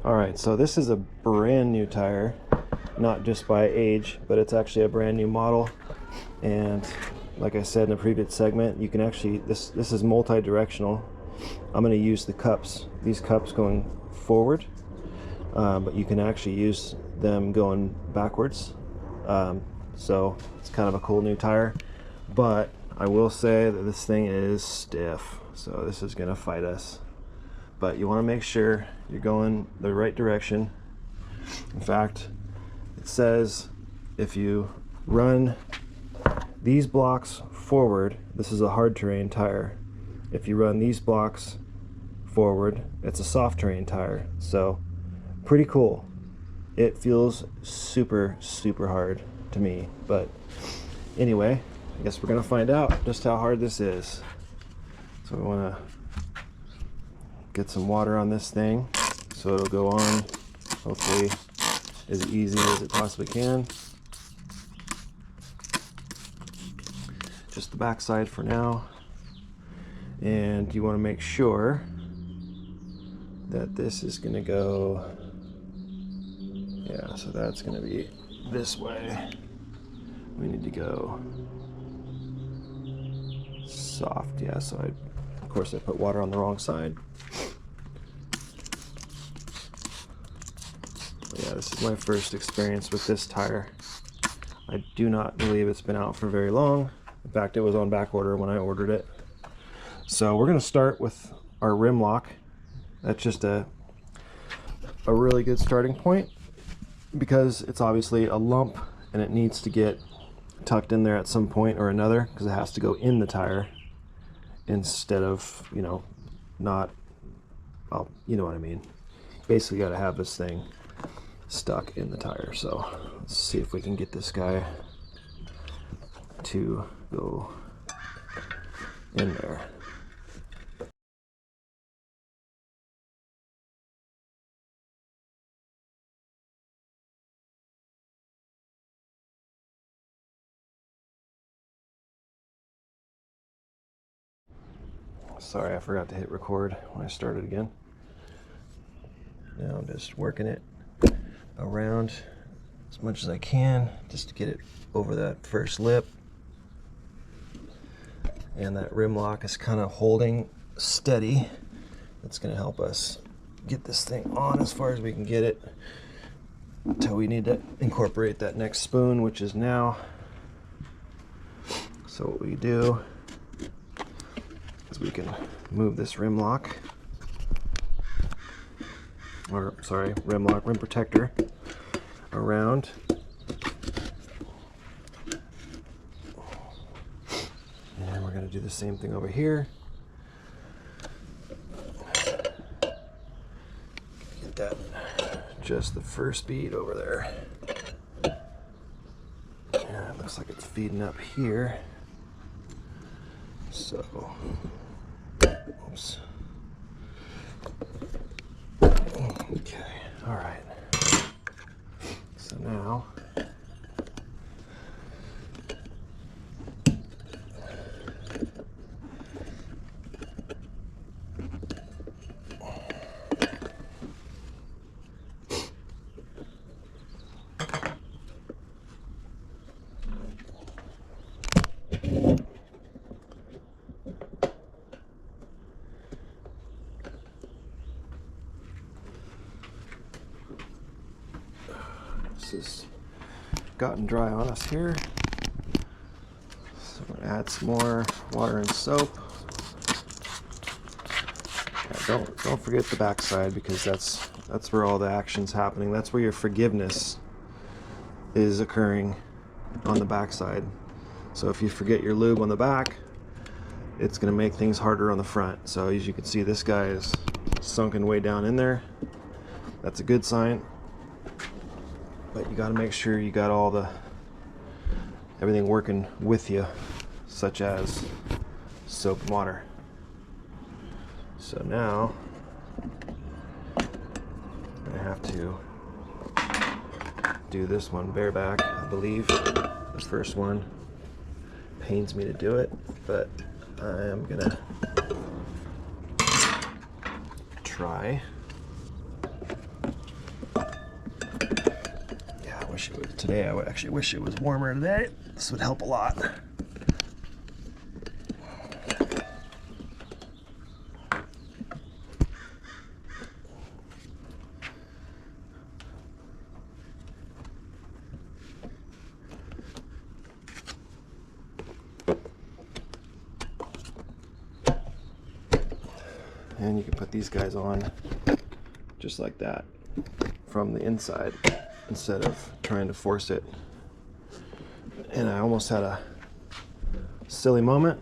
Alright, so this is a brand new tire, not just by age, but it's actually a brand new model. And like I said in the previous segment, you can actually, this is multi-directional. I'm going to use the cups, these cups going forward, but you can actually use them going backwards. So it's kind of a cool new tire, but I will say that this thing is stiff, so this is going to fight us. But you want to make sure you're going the right direction. In fact, it says if you run these blocks forward, this is a hard terrain tire. If you run these blocks forward, it's a soft terrain tire. So pretty cool. It feels super hard to me, but anyway, I guess we're gonna find out just how hard this is. So we want to get some water on this thing so it'll go on hopefully as easy as it possibly can. Just the back side for now, and you want to make sure that this is going to go, yeah, so that's going to be this way. We need to go soft, yeah, so of course I put water on the wrong side. Yeah, this is my first experience with this tire. I do not believe it's been out for very long. In fact, it was on back order when I ordered it. So we're going to start with our rim lock. That's just a really good starting point because it's obviously a lump and it needs to get tucked in there at some point or another because it has to go in the tire instead of, you know, not, well, you know what I mean. Basically got to have this thing stuck in the tire. So let's see if we can get this guy to go in there. Sorry, I forgot to hit record when I started again. Now I'm just working it around as much as I can just to get it over that first lip. And that rim lock is kind of holding steady. That's going to help us get this thing on as far as we can get it until we need to incorporate that next spoon, which is now. So what we do is we can move this rim lock, or sorry, rim protector around. And we're going to do the same thing over here. Get that just the first bead over there. Yeah, it looks like it's feeding up here. So, oops. Okay, all right. So now, this has gotten dry on us here. So I'm gonna add some more water and soap. Yeah, don't forget the back side because that's where all the action's happening. That's where your forgiveness is occurring, on the back side. So if you forget your lube on the back, it's gonna make things harder on the front. So as you can see, this guy is sunken way down in there. That's a good sign. But you got to make sure you got everything working with you, such as soap and water. So now I have to do this one bareback, I believe. The first one pains me to do it, but I am gonna try. today. I would actually wish it was warmer today. This would help a lot. And you can put these guys on just like that from the inside instead of trying to force it. And I almost had a silly moment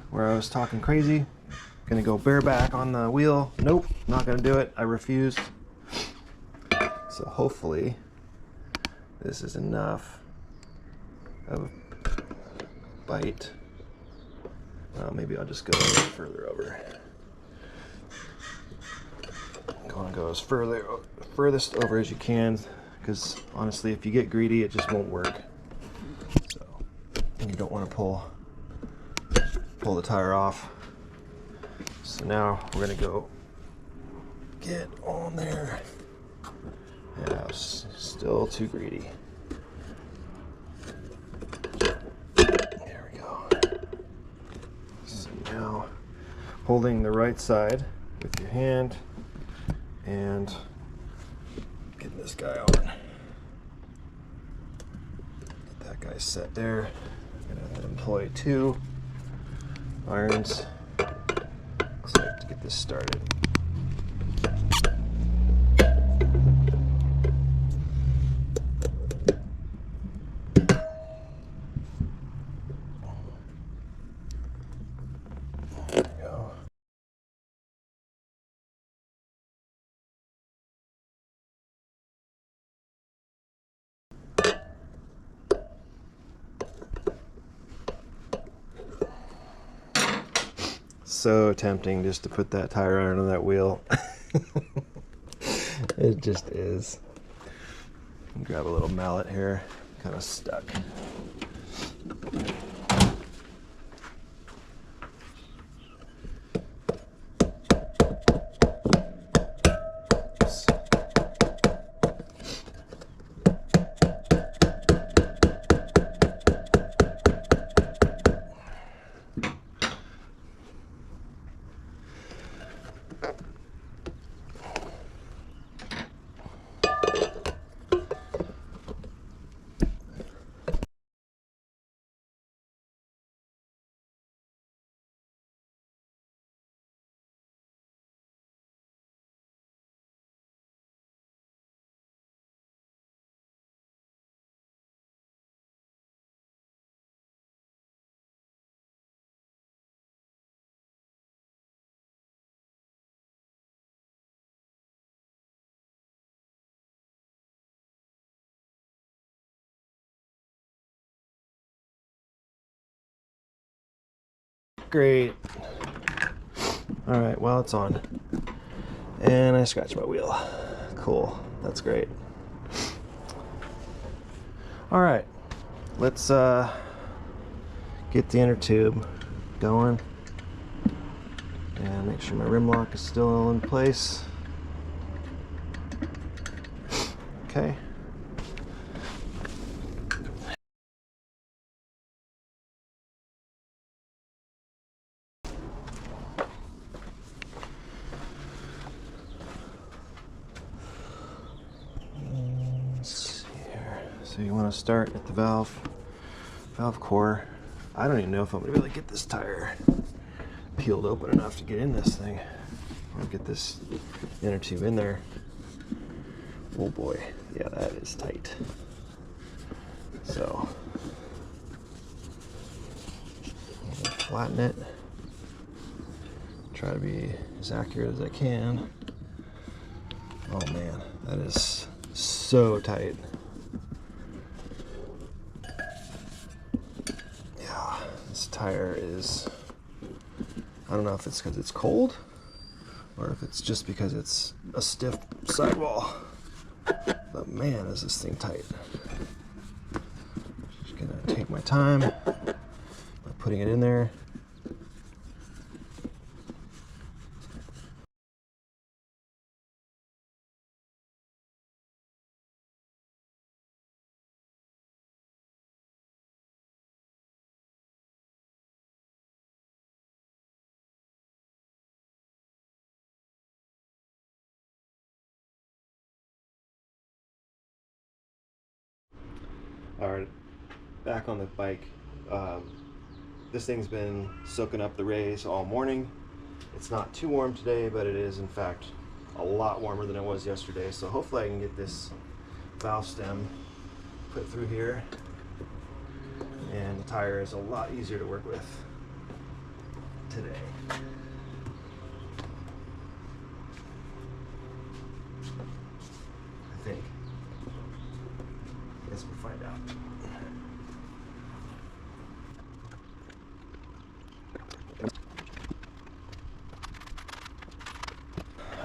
where I was talking crazy, gonna go bareback on the wheel. Nope, not gonna do it. I refused. So hopefully this is enough of a bite. Maybe I'll just go a little further over. Want to go as furthest over as you can, because honestly, if you get greedy, it just won't work. So, and you don't want to pull the tire off. So now we're gonna go get on there. Yeah, I was still too greedy. There we go. So now, holding the right side with your hand. And getting this guy on. Get that guy set there. I'm gonna employ 2 irons. Looks like to get this started. There we go. So tempting just to put that tire iron on that wheel. It just is. Grab a little mallet here, kind of stuck. Great. All right, well, it's on. And I scratched my wheel. Cool, that's great. All right, let's get the inner tube going and make sure my rim lock is still in place. Okay. So you want to start at the valve core. I don't even know if I'm going to be able to get this tire peeled open enough to get in this thing. I'll get this inner tube in there. Oh boy, yeah, that is tight. So flatten it. Try to be as accurate as I can. Oh man, that is so tight. This tire is, I don't know if it's because it's cold or if it's just because it's a stiff sidewall, but man, is this thing tight. Just gonna take my time by putting it in there. Alright, back on the bike. This thing's been soaking up the rays all morning. It's not too warm today, but it is in fact a lot warmer than it was yesterday. So hopefully I can get this valve stem put through here, and the tire is a lot easier to work with today. I think. Guess we'll find out.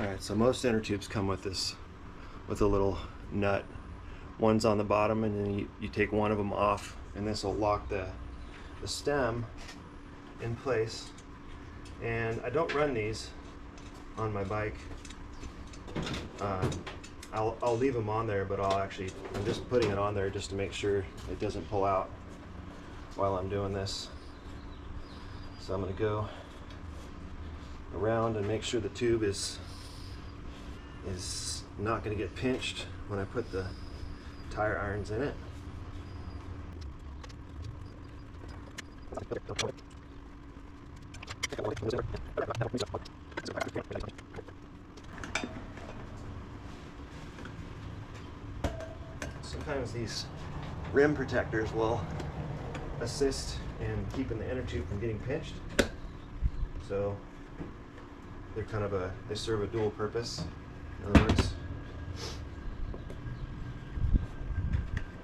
Alright, so most inner tubes come with this, with a little nut. One's on the bottom, and then you take one of them off, and this will lock the stem in place. And I don't run these on my bike. I'll leave them on there, but I'm just putting it on there just to make sure it doesn't pull out while I'm doing this. So I'm going to go around and make sure the tube is not going to get pinched when I put the tire irons in it. Sometimes these rim protectors will assist in keeping the inner tube from getting pinched. So they're kind of they serve a dual purpose, in other words.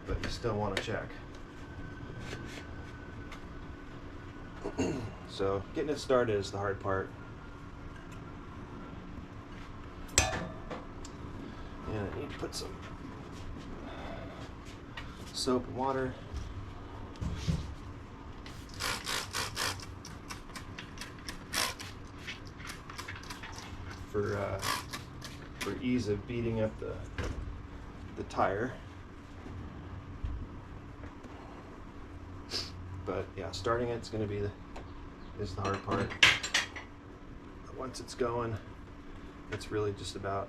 But you still want to check. So getting it started is the hard part. And I need to put some soap and water. For ease of beating up the tire. But yeah, starting it's going to be is the hard part. But once it's going, it's really just about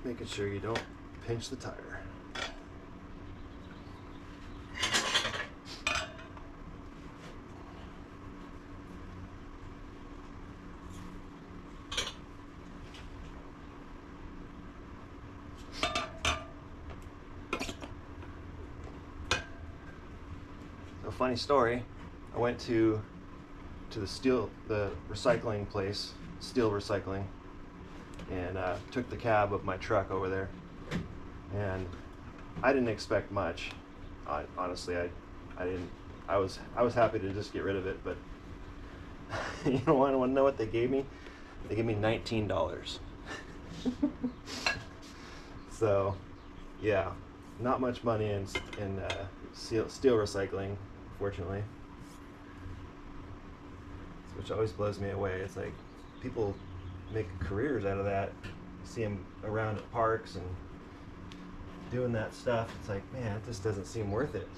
making sure you don't pinch the tire. A funny story, I went to the recycling place, steel recycling, and took the cab of my truck over there, and I didn't expect much. Honestly, I didn't. I was happy to just get rid of it, but you don't want to know what they gave me? They gave me $19. So yeah, not much money in steel recycling, fortunately, which always blows me away. It's like people make careers out of that. You see them around at parks and doing that stuff. It's like, man, it just doesn't seem worth it.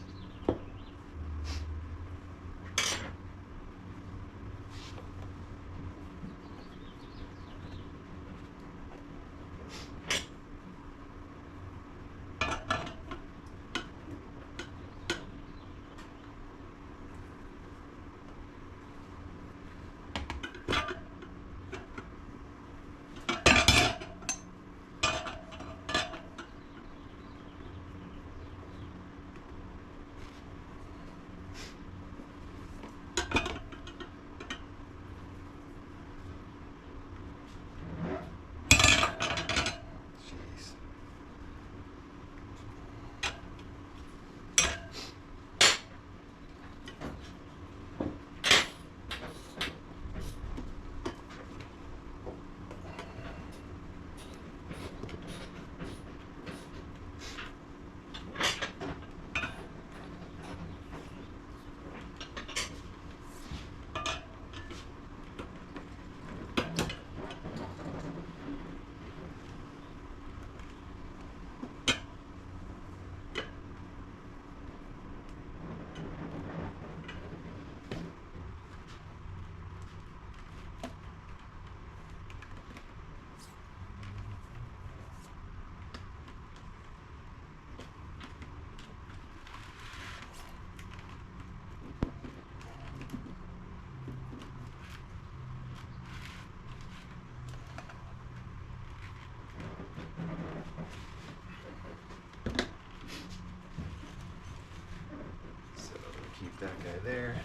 there.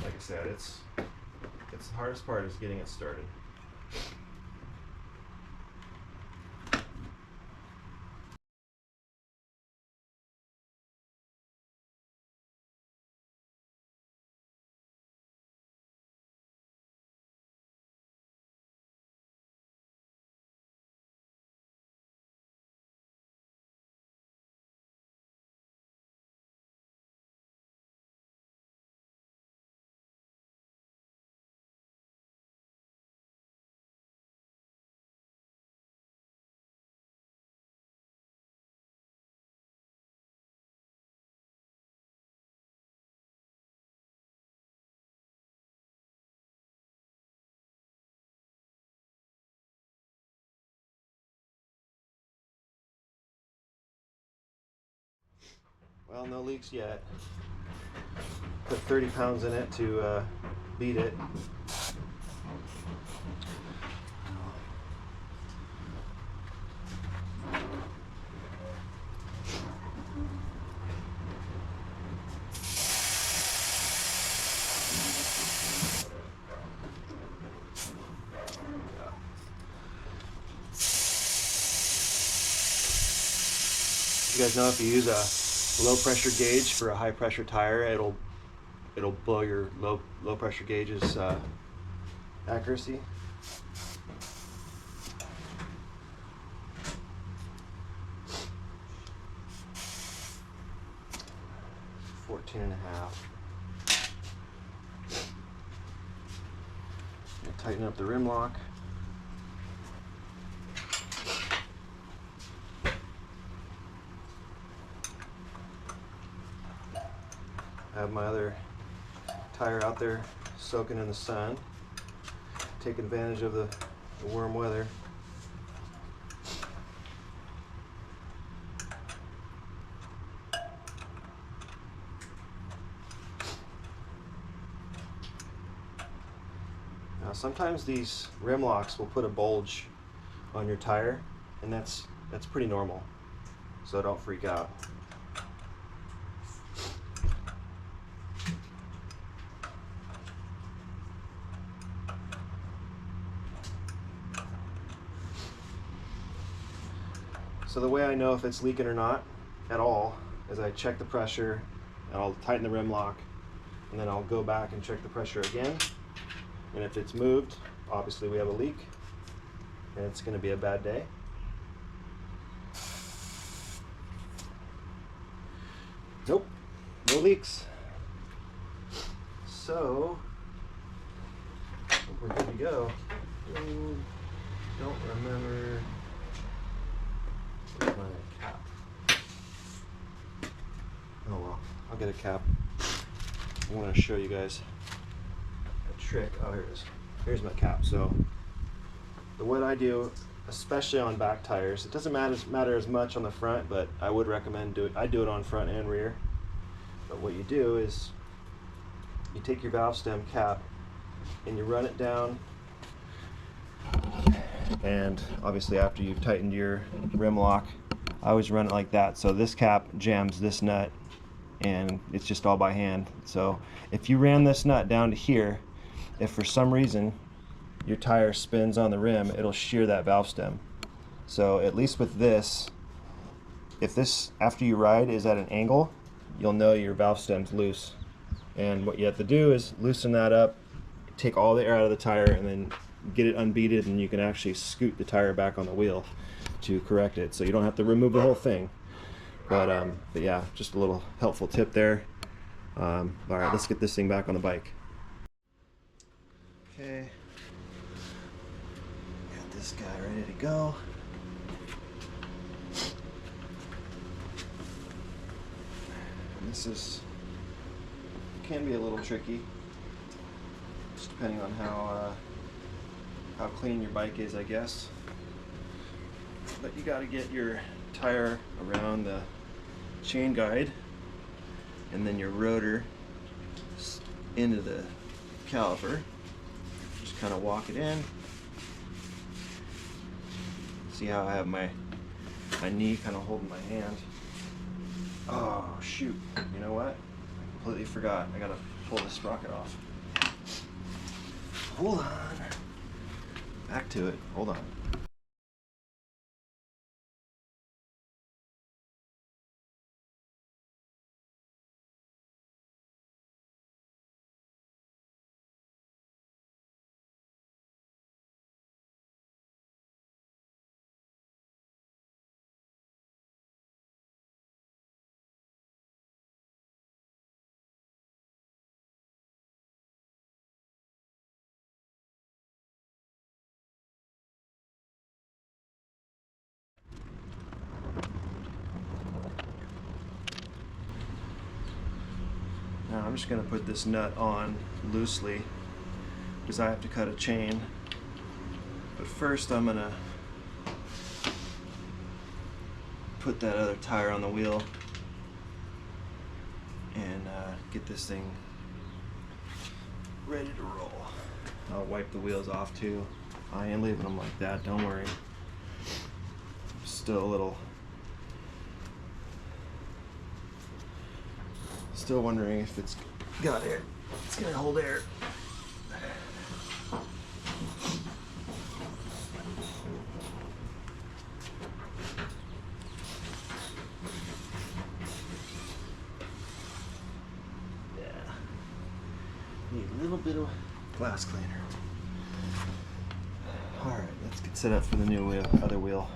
Like I said, it's the hardest part is getting it started. Well, no leaks yet. Put 30 pounds in it to beat it. You guys know if you use a low pressure gauge for a high pressure tire, it'll blow your low pressure gauge's accuracy. $14.5. Tighten up the rim lock. I have my other tire out there soaking in the sun, take advantage of the warm weather. Now sometimes these rim locks will put a bulge on your tire, and that's pretty normal, so don't freak out. So the way I know if it's leaking or not at all is I check the pressure, and I'll tighten the rim lock, and then I'll go back and check the pressure again. And if it's moved, obviously we have a leak, and it's going to be a bad day. Nope, no leaks. So we're good to go. Don't remember. Where's my cap? Oh well, I'll get a cap. I want to show you guys a trick. Oh, here it is. Here's my cap. So what I do, especially on back tires, it doesn't matter as much on the front, but I would recommend I do it on front and rear. But what you do is you take your valve stem cap and you run it down, and obviously after you've tightened your rim lock, I always run it like that, so this cap jams this nut, and it's just all by hand. So if you ran this nut down to here, if for some reason your tire spins on the rim, it'll shear that valve stem. So at least with this, if this after you ride is at an angle, you'll know your valve stem's loose. And what you have to do is loosen that up, take all the air out of the tire, and then get it unbeaded, and you can actually scoot the tire back on the wheel to correct it. So you don't have to remove the whole thing. But yeah, just a little helpful tip there. All right, let's get this thing back on the bike. Okay, got this guy ready to go. And this can be a little tricky, just depending on how clean your bike is, I guess. But you got to get your tire around the chain guide, and then your rotor into the caliper. Just kind of walk it in. See how I have my knee kind of holding my hand. Oh shoot! You know what? I completely forgot. I gotta pull this sprocket off. Hold on. Back to it. Hold on. Now I'm just going to put this nut on loosely because I have to cut a chain. But first I'm going to put that other tire on the wheel and get this thing ready to roll. I'll wipe the wheels off too. I ain't leaving them like that, don't worry. Still wondering if it's got air. It's gonna hold air. Yeah. Need a little bit of glass cleaner. All right, let's get set up for the new wheel, other wheel.